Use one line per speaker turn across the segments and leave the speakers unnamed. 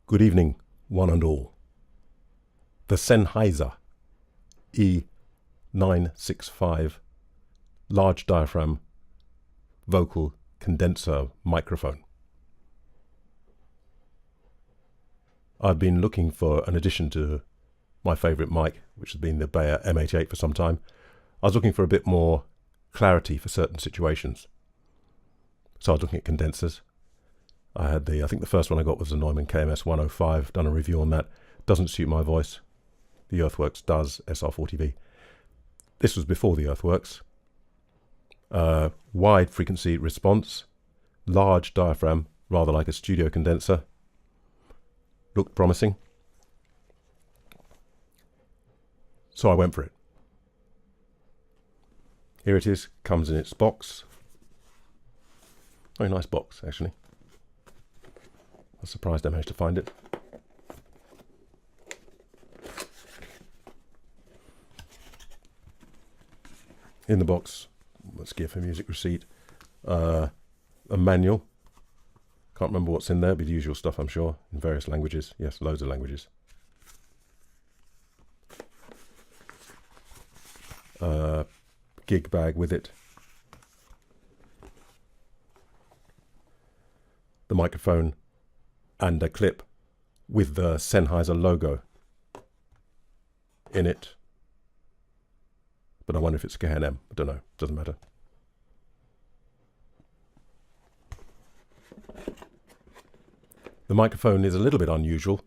Good evening, one and all. The Sennheiser E965 large diaphragm vocal condenser microphone. I've been looking for an addition to my favourite mic, which has been the Bayer M88 for some time. I was looking for a bit more clarity for certain situations. So I was looking at condensers. I think the first one I got was the Neumann KMS 105, done a review on that. Doesn't suit my voice. The Earthworks does, SR40V. This was before the Earthworks. Wide frequency response, large diaphragm, rather like a studio condenser. Looked promising. So I went for it. Here it is, comes in its box. Very nice box, actually. I was surprised I managed to find it. In the box, let's give a music receipt, a manual. Can't remember what's in there, but the usual stuff, I'm sure, in various languages. Yes, loads of languages. Gig bag with it. The microphone and a clip with the Sennheiser logo in it. But I wonder if it's K&M. I don't know. Doesn't matter. The microphone is a little bit unusual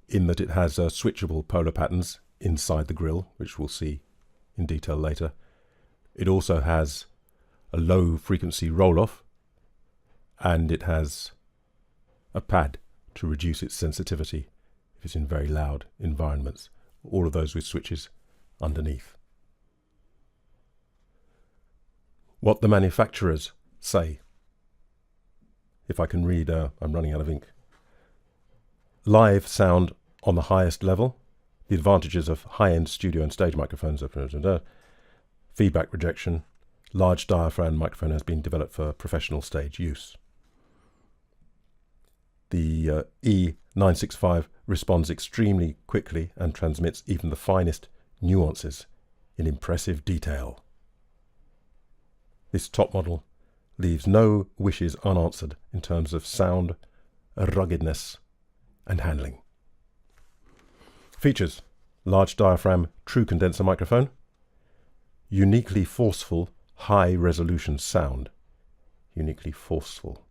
in that it has switchable polar patterns inside the grill, which we'll see in detail later. It also has a low frequency roll-off, and it has a pad to reduce its sensitivity if it's in very loud environments. All of those with switches underneath. What the manufacturers say. If I can read, I'm running out of ink. Live sound on the highest level. The advantages of high-end studio and stage microphones. Feedback rejection. Large diaphragm microphone has been developed for professional stage use. The E965 responds extremely quickly and transmits even the finest nuances in impressive detail. This top model leaves no wishes unanswered in terms of sound, ruggedness, and handling. Features: large diaphragm true condenser microphone, uniquely forceful high resolution sound. Uniquely forceful.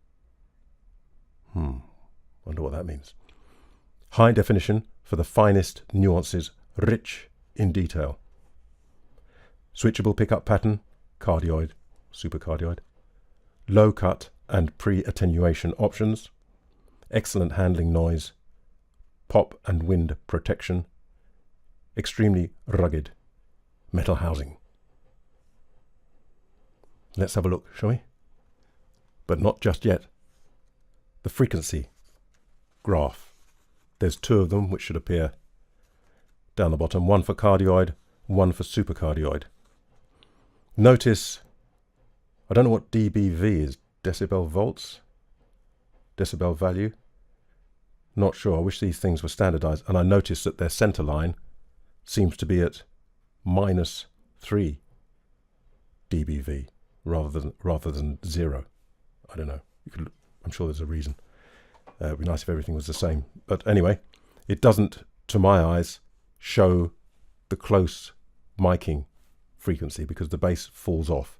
Wonder what that means. High definition for the finest nuances, rich in detail. Switchable pickup pattern, cardioid, supercardioid. Low cut and pre-attenuation options. Excellent handling noise. Pop and wind protection. Extremely rugged metal housing. Let's have a look, shall we? But not just yet. The frequency graph. There's two of them which should appear down the bottom. One for cardioid, one for supercardioid. Notice, I don't know what dBV is. Decibel volts? Decibel value? Not sure. I wish these things were standardized. And I noticed that their center line seems to be at -3 dBV rather than 0. I don't know. I'm sure there's a reason. It'd be nice if everything was the same. But anyway, it doesn't, to my eyes, show the close miking frequency because the bass falls off.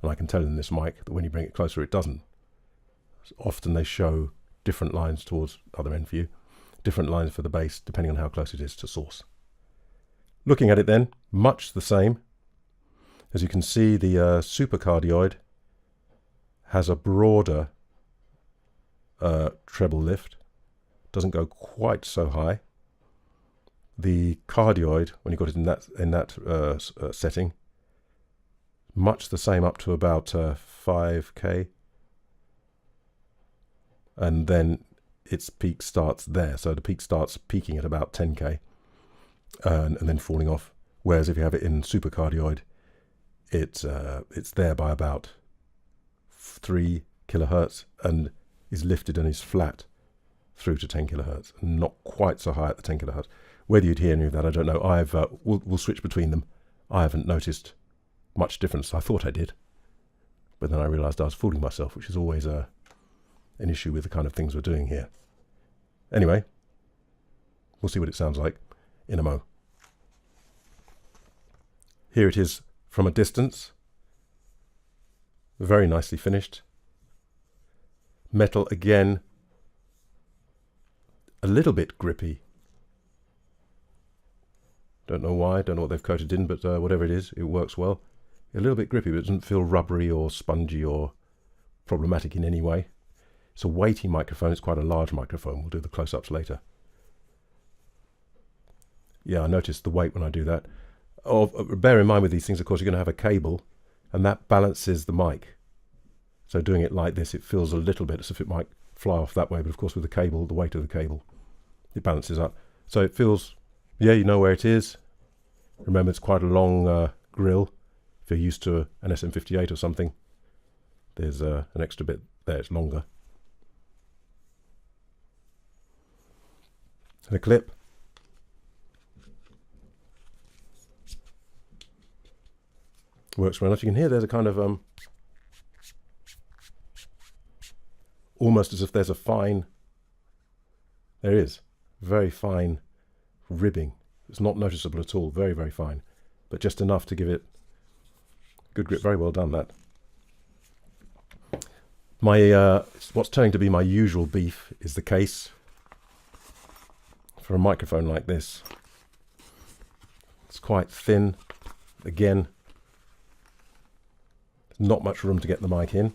And I can tell in this mic that when you bring it closer, it doesn't. Often they show different lines towards other end view, different lines for the bass, depending on how close it is to source. Looking at it then, much the same. As you can see, the supercardioid has a broader treble lift, doesn't go quite so high. The cardioid, when you got it in that setting, much the same up to about 5K, and then its peak starts there. So the peak starts peaking at about 10K, and then falling off. Whereas if you have it in supercardioid, it's there by about 3 kilohertz and is lifted and is flat through to 10 kilohertz, and not quite so high at the 10 kilohertz. Whether you'd hear any of that, I don't know. We'll switch between them. I haven't noticed much difference. I thought I did, but then I realized I was fooling myself, which is always an issue with the kind of things we're doing here. Anyway, we'll see what it sounds like in a mo. Here it is from a distance. Very nicely finished. Metal again, a little bit grippy. Don't know why, don't know what they've coated in, but whatever it is, it works well. A little bit grippy, but it doesn't feel rubbery or spongy or problematic in any way. It's a weighty microphone, it's quite a large microphone. We'll do the close-ups later. Yeah, I noticed the weight when I do that. Oh, bear in mind with these things, of course, you're going to have a cable, and that balances the mic. So doing it like this, it feels a little bit as if it might fly off that way, but of course with the cable, the weight of the cable, it balances up. So it feels, yeah, you know where it is. Remember, it's quite a long grill. If you're used to an SM58 or something, there's an extra bit there, it's longer. And a clip. Works well enough. You can hear there's a kind of almost as if there's a fine, there is, very fine ribbing. It's not noticeable at all, very, very fine, but just enough to give it good grip. Very well done, that. My what's turning to be my usual beef is the case for a microphone like this. It's quite thin. Again, not much room to get the mic in.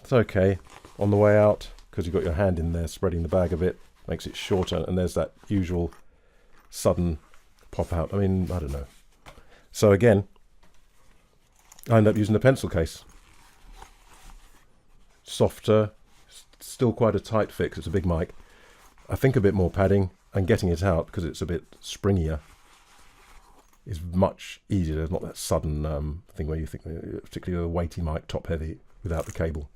It's okay on the way out because you've got your hand in there spreading the bag a bit, makes it shorter, and there's that usual sudden pop out. I mean, I don't know. So again, I end up using a pencil case. Softer, still quite a tight fit 'cause it's a big mic. I think a bit more padding, and getting it out because it's a bit springier is much easier. There's not that sudden thing where you think, particularly a weighty mic, top heavy, without the cable.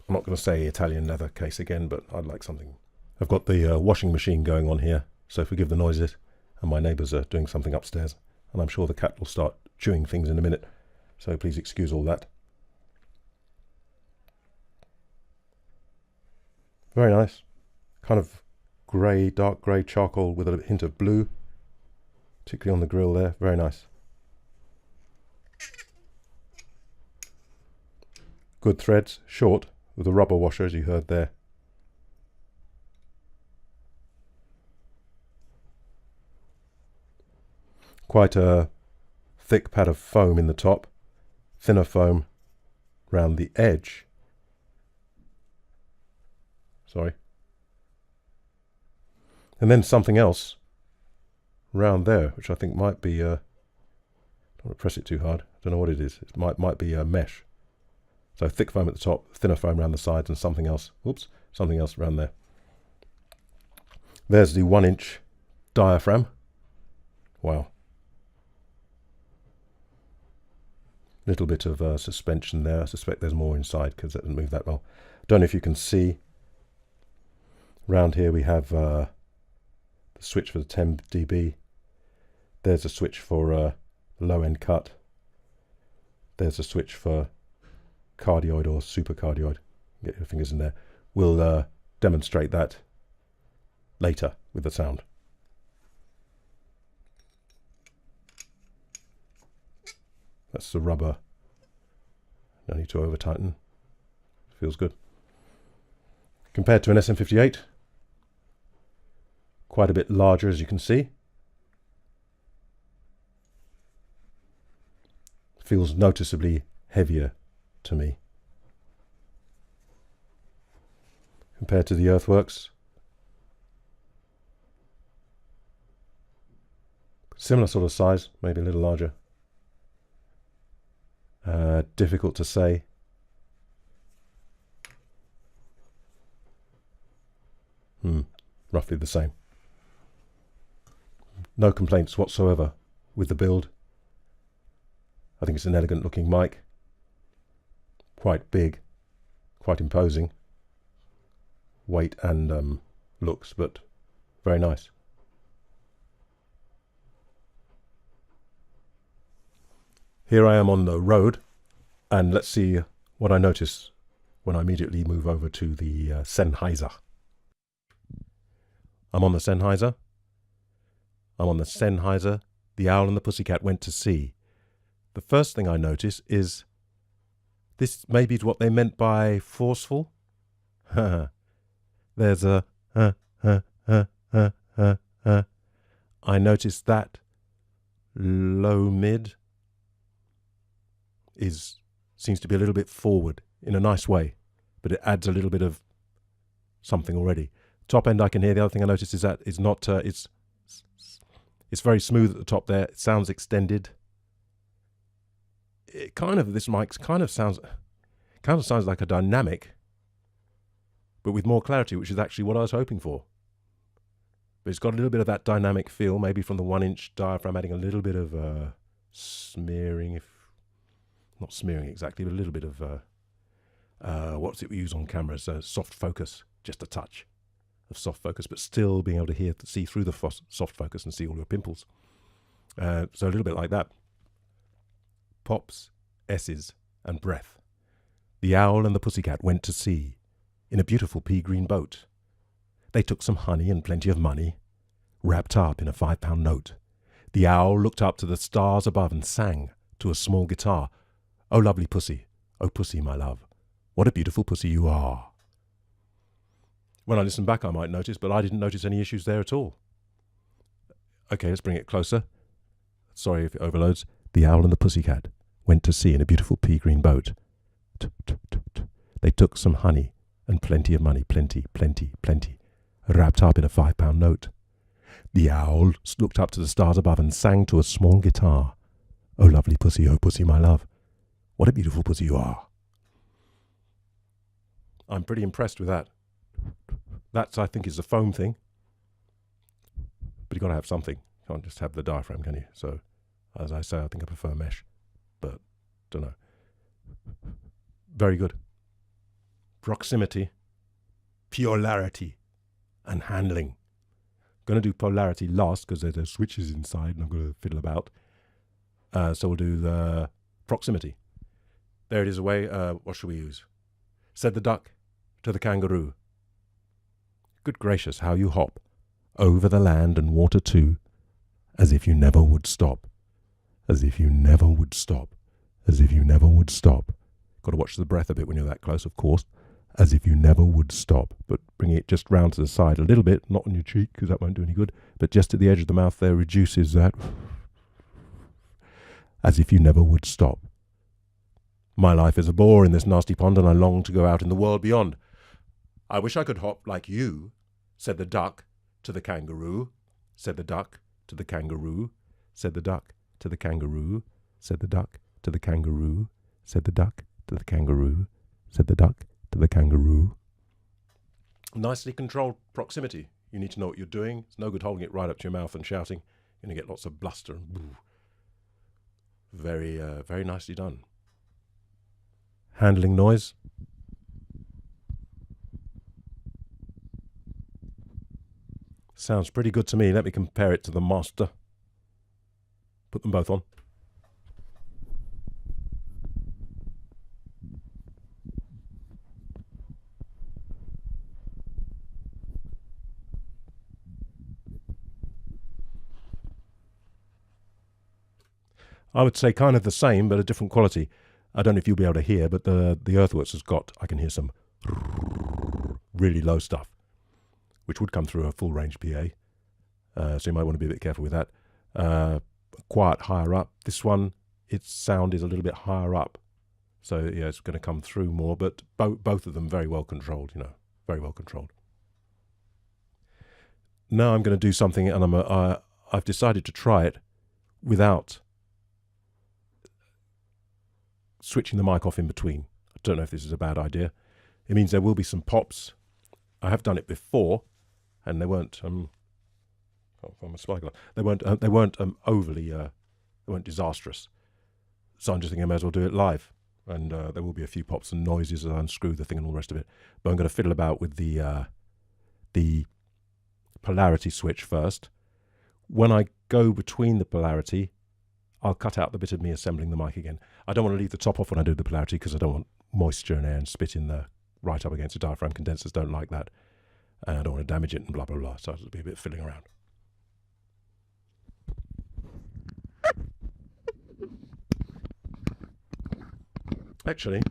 I'm not going to say Italian leather case again, but I'd like something. I've got the washing machine going on here, so forgive the noises, and my neighbours are doing something upstairs, and I'm sure the cat will start chewing things in a minute, so please excuse all that. Very nice. Kind of grey, dark grey charcoal with a hint of blue, particularly on the grill there. Very nice. Good threads, short, with a rubber washer as you heard there. Quite a thick pad of foam in the top, thinner foam round the edge. Sorry. And then something else round there, which I think might be, don't want to press it too hard, I don't know what it is. It might be a mesh. So thick foam at the top, thinner foam around the sides, and something else. Oops, something else around there. There's the 1-inch diaphragm. Wow. Little bit of suspension there. I suspect there's more inside because it doesn't move that well. Don't know if you can see. Round here we have the switch for the 10 dB. There's a switch for low end cut. There's a switch for cardioid or super cardioid. Get your fingers in there. We'll demonstrate that later with the sound. That's the rubber. No need to over tighten. Feels good. Compared to an SM58, quite a bit larger, as you can see. Feels noticeably heavier to me compared to the Earthworks. Similar sort of size, maybe a little larger. Difficult to say. Roughly the same. No complaints whatsoever with the build. I think it's an elegant looking mic. quite big, quite imposing, weight and looks, but very nice. Here I am on the road, and let's see what I notice when I immediately move over to the Sennheiser. I'm on the Sennheiser. The Owl and the Pussycat Went to Sea. The first thing I notice is this maybe is what they meant by forceful. There's a I noticed that low mid seems to be a little bit forward in a nice way, but it adds a little bit of something already. Top end I can hear. The other thing I noticed is that it's not it's very smooth at the top there. It sounds extended. This mic kind of sounds like a dynamic, but with more clarity, which is actually what I was hoping for. But it's got a little bit of that dynamic feel, maybe from the 1-inch diaphragm, adding a little bit of smearing, if not smearing exactly, but a little bit of what's it we use on cameras? Soft focus, just a touch of soft focus, but still being able to see through the soft focus and see all your pimples. So a little bit like that. Pops, S's, and breath. The owl and the pussycat went to sea in a beautiful pea-green boat. They took some honey and plenty of money, wrapped up in a 5-pound note. The owl looked up to the stars above and sang to a small guitar, "Oh, lovely pussy, oh, pussy, my love, what a beautiful pussy you are." When I listen back, I might notice, but I didn't notice any issues there at all. Okay, let's bring it closer. Sorry if it overloads. The owl and the pussycat went to sea in a beautiful pea-green boat. They took some honey and plenty of money, plenty, plenty, plenty, wrapped up in a 5-pound note. The owl looked up to the stars above and sang to a small guitar, "Oh, lovely pussy, oh, pussy, my love, what a beautiful pussy you are." I'm pretty impressed with that. That, I think, is a foam thing. But you've got to have something. You can't just have the diaphragm, can you? So, as I say, I think I prefer mesh. But, don't know. Very good. Proximity, polarity, and handling. I'm going to do polarity last because there's switches inside and I'm going to fiddle about. So we'll do the proximity. There it is away. What shall we use? Said the duck to the kangaroo, "Good gracious, how you hop over the land and water too, as if you never would stop, as if you never would stop, as if you never would stop." Got to watch the breath a bit when you're that close, of course. As if you never would stop, but bring it just round to the side a little bit, not on your cheek because that won't do any good, but just at the edge of the mouth there reduces that. As if you never would stop. My life is a bore in this nasty pond and I long to go out in the world beyond. I wish I could hop like you, said the duck to the kangaroo, said the duck to the kangaroo, said the duck to the kangaroo, said the duck to the kangaroo, said the duck to the kangaroo, said the duck to the kangaroo. Nicely controlled proximity. You need to know what you're doing. It's no good holding it right up to your mouth and shouting. You're going to get lots of bluster. And very nicely done. Handling noise. Sounds pretty good to me. Let me compare it to the master. Put them both on. I would say kind of the same, but a different quality. I don't know if you'll be able to hear, but the Earthworks has got, I can hear some really low stuff, which would come through a full range PA. So you might want to be a bit careful with that. Quiet higher up. This one, its sound is a little bit higher up. So yeah, it's going to come through more, but both of them very well controlled, very well controlled. Now I'm going to do something, and I've decided to try it without switching the mic off in between. I don't know if this is a bad idea. It means there will be some pops. I have done it before, and they weren't. Can't find my spyglass. They weren't overly. They weren't disastrous. So I'm just thinking I may as well do it live. and there will be a few pops and noises as I unscrew the thing and all the rest of it. But I'm going to fiddle about with the polarity switch first. When I go between the polarity, I'll cut out the bit of me assembling the mic again. I don't want to leave the top off when I do the polarity because I don't want moisture and air and spit in the right up against the diaphragm. Condensers don't like that. And I don't want to damage it and blah, blah, blah. So it'll be a bit of fiddling around. Actually,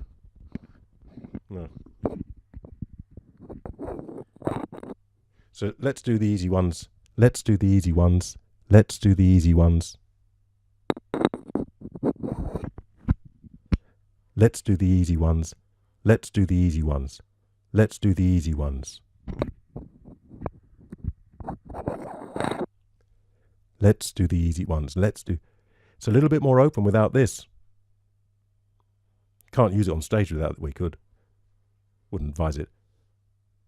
no. So let's do the easy ones. Let's do the easy ones. Let's do the easy ones. Let's do the easy ones. Let's do the easy ones. Let's do the easy ones. Let's do the easy ones. Let's do. It's a little bit more open without this. Can't use it on stage without it. We could. Wouldn't advise it.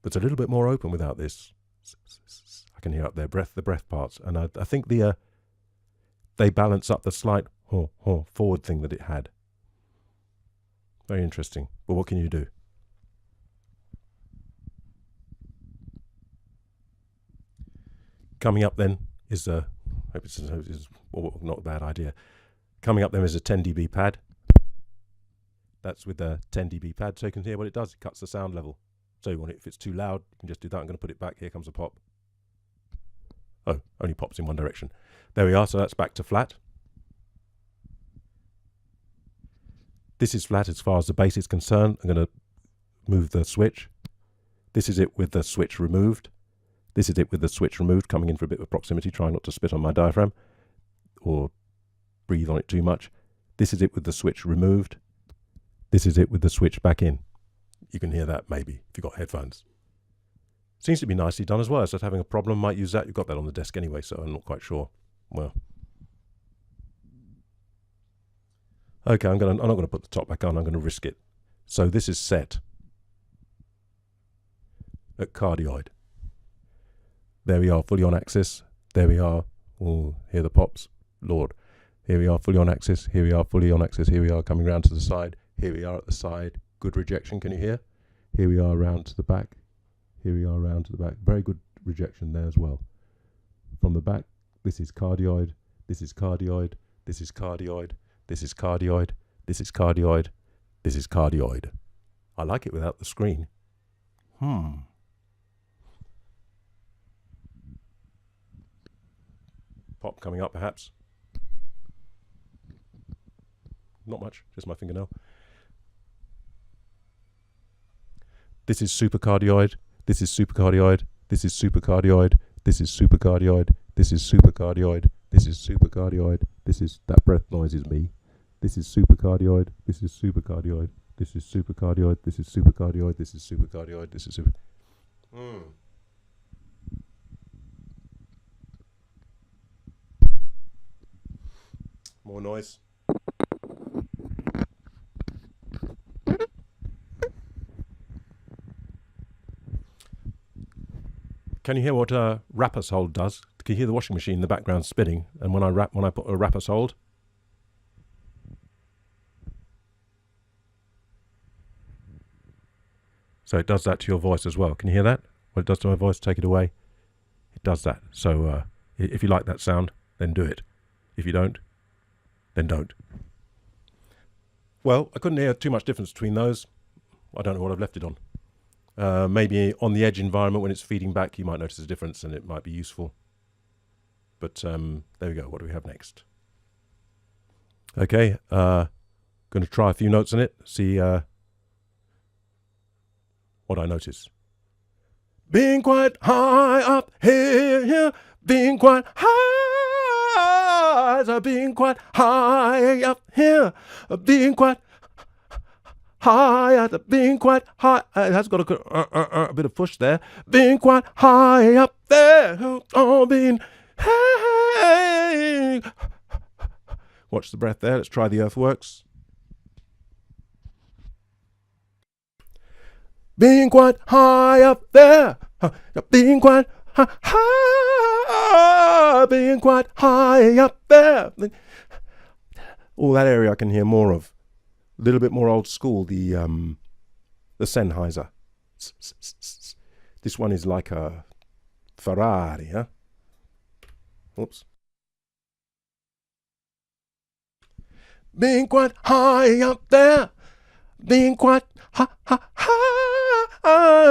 But it's a little bit more open without this. I can hear up there the breath parts, and I think they balance up the slight forward thing that it had. Very interesting. But what can you do? Coming up then is I hope it's not a bad idea. Coming up then is a 10 dB pad. That's with the 10 dB pad, so you can hear what it does. It cuts the sound level. So if it's too loud, you can just do that. I'm going to put it back. Here comes a pop. Oh, only pops in one direction. There we are. So that's back to flat. This is flat as far as the bass is concerned. I'm going to move the switch. This is it with the switch removed. This is it with the switch removed, coming in for a bit of proximity, trying not to spit on my diaphragm or breathe on it too much. This is it with the switch removed. This is it with the switch back in. You can hear that maybe if you've got headphones. Seems to be nicely done as well. So if having a problem, might use that. You've got that on the desk anyway, so I'm not quite sure. Well, okay, I'm not going to put the top back on. I'm going to risk it. So this is set at cardioid. There we are, fully on axis. There we are. Oh, hear the pops. Lord. Here we are, fully on axis. Here we are, fully on axis. Here we are, coming round to the side. Here we are at the side. Good rejection, can you hear? Here we are round to the back. Here we are round to the back. Very good rejection there as well. From the back, this is cardioid. This is cardioid. This is cardioid. This is cardioid. This is cardioid. This is cardioid. I like it without the screen. Pop coming up perhaps. Not much, just my fingernail. This is supercardioid. This is supercardioid. This is supercardioid. This is supercardioid. This is supercardioid. This is supercardioid. This is, that breath noise is me. This is supercardioid. This is supercardioid. This is supercardioid. This is supercardioid. This is supercardioid. This is super. More noise. Can you hear what a Rapper's hold does? Can you hear the washing machine in the background spinning? And when I put a Rapper's hold, so it does that to your voice as well. Can you hear that? What it does to my voice, take it away. It does that. So if you like that sound, then do it. If you don't, then don't. Well, I couldn't hear too much difference between those. I don't know what I've left it on. Maybe on the edge environment when it's feeding back, you might notice a difference and it might be useful. But there we go. What do we have next? Okay, going to try a few notes on it, see what I notice. Being quite high up here, being quite high, being quite high up here, being quite high, being quite high. It has got a bit of push there. Being quite high up there, oh, being hey. Watch the breath there. Let's try the Earthworks. Being quite high up there, being quite high, being quite high up there. All that area I can hear more of. A little bit more old school, the Sennheiser. This one is like a Ferrari, huh? Oops. Being quite high up there, being quite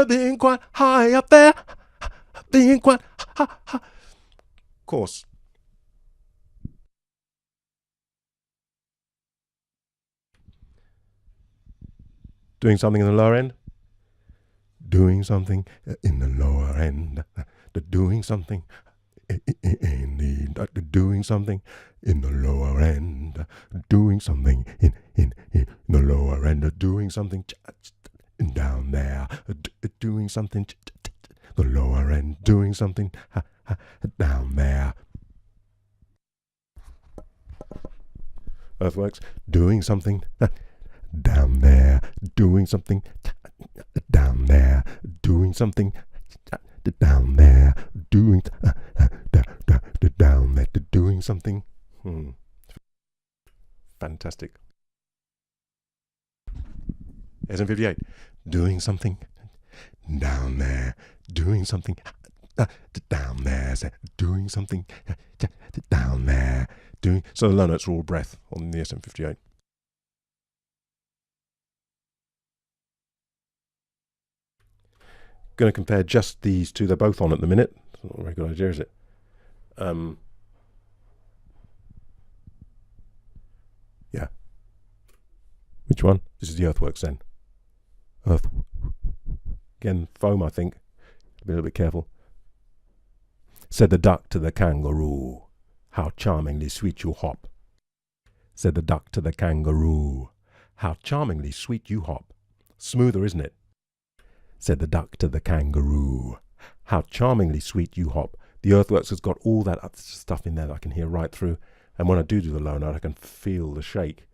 being quite high up there, being quite Of course. Doing something in the lower end. Doing something in the lower end. Doing something in the doing something in the lower end. Doing something in the lower end. Doing something down there. Doing something the lower end. Doing something down there. Earthworks doing something down there. Doing something down there. Doing something down there. Doing down there. Doing something. Fantastic. SM58 doing something down there. Doing something down there. Doing something down there. Doing so the low notes are all breath on the SM58. Going to compare just these two. They're both on at the minute. It's not a very good idea, is it? Yeah. Which one? This is the Earthworks then. Again, foam, I think. Be a little bit careful. Said the duck to the kangaroo, how charmingly sweet you hop. Said the duck to the kangaroo, how charmingly sweet you hop. Smoother, isn't it? Said the duck to the kangaroo, how charmingly sweet you hop. The Earthworks has got all that other stuff in there that I can hear right through. And when I do the low note, I can feel the shake.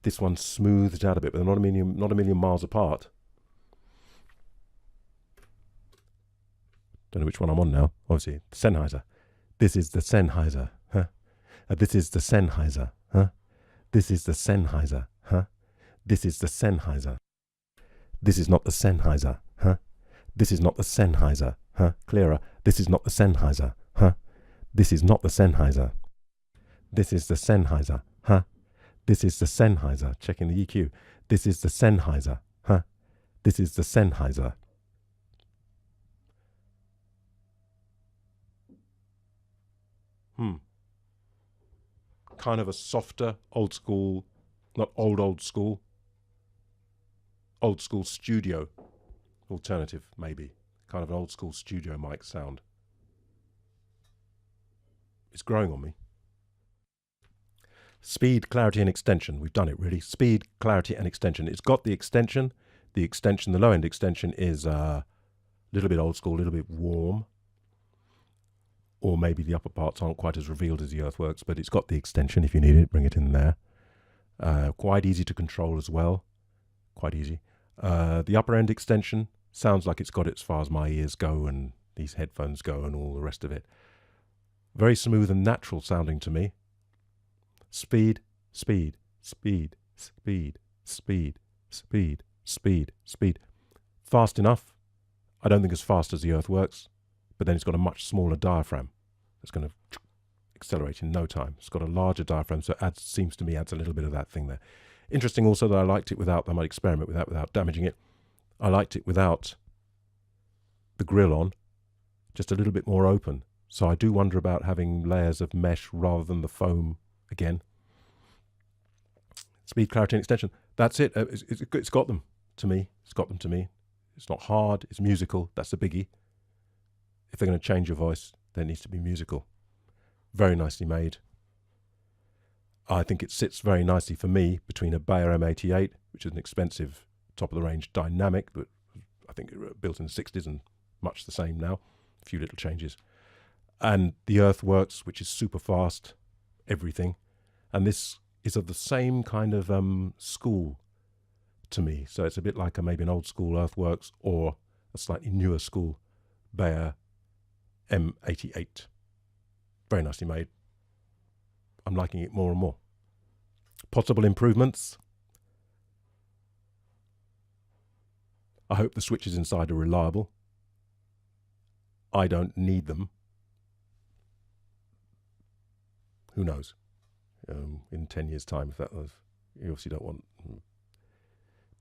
This one's smoothed out a bit, but they're not a million miles apart. Don't know which one I'm on now. Obviously, the Sennheiser. This is the Sennheiser, huh? This is the Sennheiser, huh? This is the Sennheiser, huh? This is the Sennheiser. This is not the Sennheiser, huh? This is not the Sennheiser, huh? Clearer. This is not the Sennheiser, huh? This is not the Sennheiser. This is the Sennheiser, huh? This is the Sennheiser. Checking the EQ. This is the Sennheiser, huh? This is the Sennheiser. Kind of a softer, old school, not old school, old school studio alternative, maybe. Kind of an old school studio mic sound. It's growing on me. Speed, clarity, and extension. We've done it, really. Speed, clarity, and extension. It's got the extension. The low end extension is a little bit old school, a little bit warm. Or maybe the upper parts aren't quite as revealed as the Earthworks, but it's got the extension if you need it. Bring it in there. Quite easy to control as well. Quite easy. The upper end extension sounds like it's got it as far as my ears go and these headphones go and all the rest of it. Very smooth and natural sounding to me. Speed, speed, speed, speed, speed, speed, speed, speed. Fast enough. I don't think as fast as the Earthworks, but then it's got a much smaller diaphragm. It's going to accelerate in no time. It's got a larger diaphragm, so it seems to me adds a little bit of that thing there. Interesting also that I liked it without, I might experiment with that without damaging it. I liked it without the grill on, just a little bit more open. So I do wonder about having layers of mesh rather than the foam again. Speed, clarity, and extension. That's it. It's got them to me. It's got them to me. It's not hard. It's musical. That's the biggie. If they're going to change your voice, then it needs to be musical. Very nicely made. I think it sits very nicely for me between a Bayer M88, which is an expensive top-of-the-range dynamic, but I think built in the 60s and much the same now. A few little changes. And the Earthworks, which is super fast, everything. And this is of the same kind of school to me. So it's a bit like maybe an old school Earthworks or a slightly newer school Bayer M88. Very nicely made. I'm liking it more and more. Possible improvements. I hope the switches inside are reliable. I don't need them. Who knows? In 10 years' time, if that was, you obviously don't want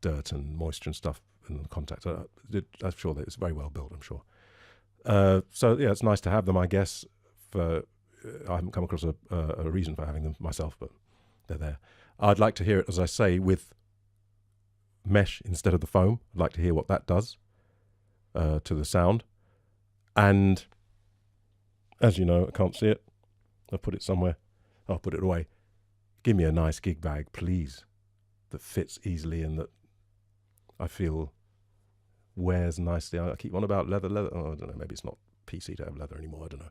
dirt and moisture and stuff and contact. I'm sure that it's very well built, I'm sure. So yeah, it's nice to have them, I guess. I haven't come across a reason for having them myself, but they're there. I'd like to hear it, as I say, with mesh instead of the foam. I'd like to hear what that does to the sound. And as you know, I can't see it. I'll put it somewhere. I'll put it away. Give me a nice gig bag, please, that fits easily and that I feel wears nicely. I keep on about leather. Oh, I don't know, maybe it's not PC to have leather anymore, I don't know.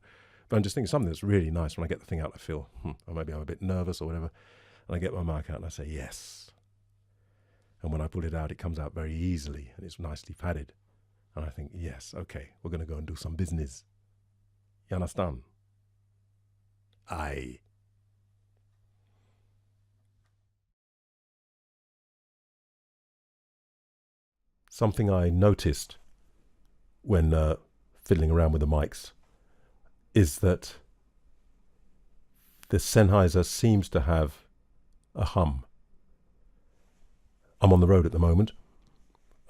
But I'm just thinking something that's really nice. When I get the thing out, I feel, or maybe I'm a bit nervous or whatever, and I get my mic out and I say, yes. And when I pull it out, it comes out very easily and it's nicely padded. And I think, yes, okay, we're going to go and do some business. You understand? Aye. Something I noticed when fiddling around with the mics is that the Sennheiser seems to have a hum. I'm on the road at the moment.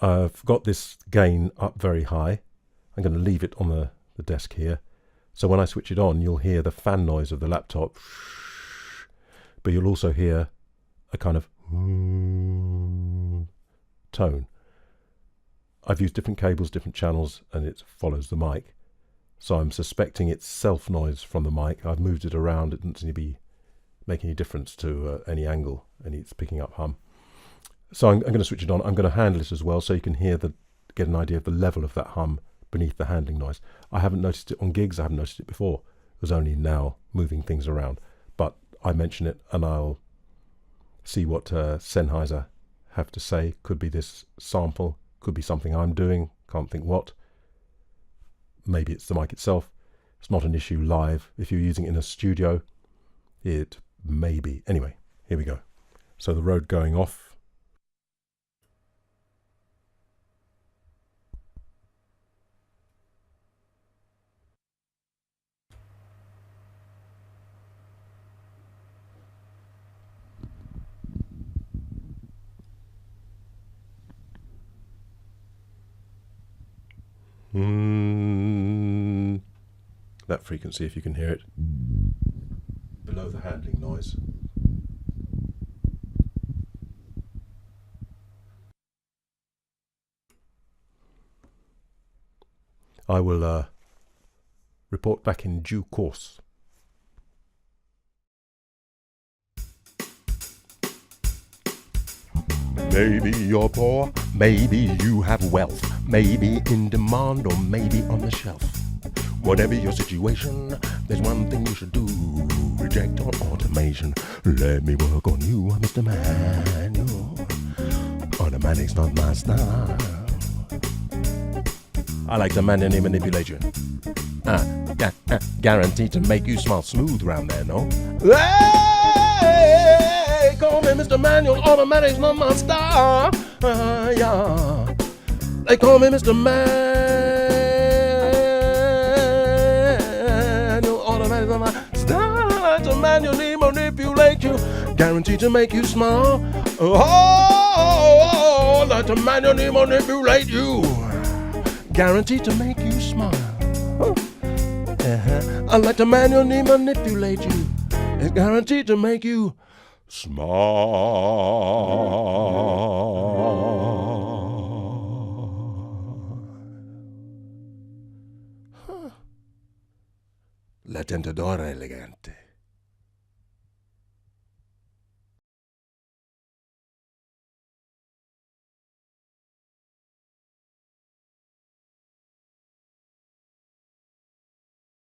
I've got this gain up very high. I'm going to leave it on the desk here. So when I switch it on, you'll hear the fan noise of the laptop. But you'll also hear a kind of tone. I've used different cables, different channels, and it follows the mic. So I'm suspecting it's self-noise from the mic. I've moved it around. It doesn't seem to be making any difference to any angle, and it's picking up hum. So I'm going to switch it on. I'm going to handle it as well, so you can hear get an idea of the level of that hum beneath the handling noise. I haven't noticed it on gigs. I haven't noticed it before. It was only now moving things around. But I mention it, and I'll see what Sennheiser have to say. Could be this sample. Could be something I'm doing. Can't think what. Maybe it's the mic itself. It's not an issue live. If you're using it in a studio, it may be. Anyway, here we go. So the road going off. That frequency, if you can hear it, below the handling noise. I will report back in due course. Maybe you're poor, maybe you have wealth, maybe in demand or maybe on the shelf. Whatever your situation, there's one thing you should do. Reject all automation. Let me work on you, Mr. Manual. Automatic's not my style. I like to manually manipulate you. Guaranteed to make you smile smooth round there, no? Hey, call me Mr. Manual. Automatic's not my style. Yeah. They call me Mr. Manual. Automatic's not my style. To manually manipulate you. Guaranteed to make you smile. Oh, like to manually manipulate you. Guaranteed to make you smile. I like to manually manipulate you. It's guaranteed to make you smile. La tentadora elegante.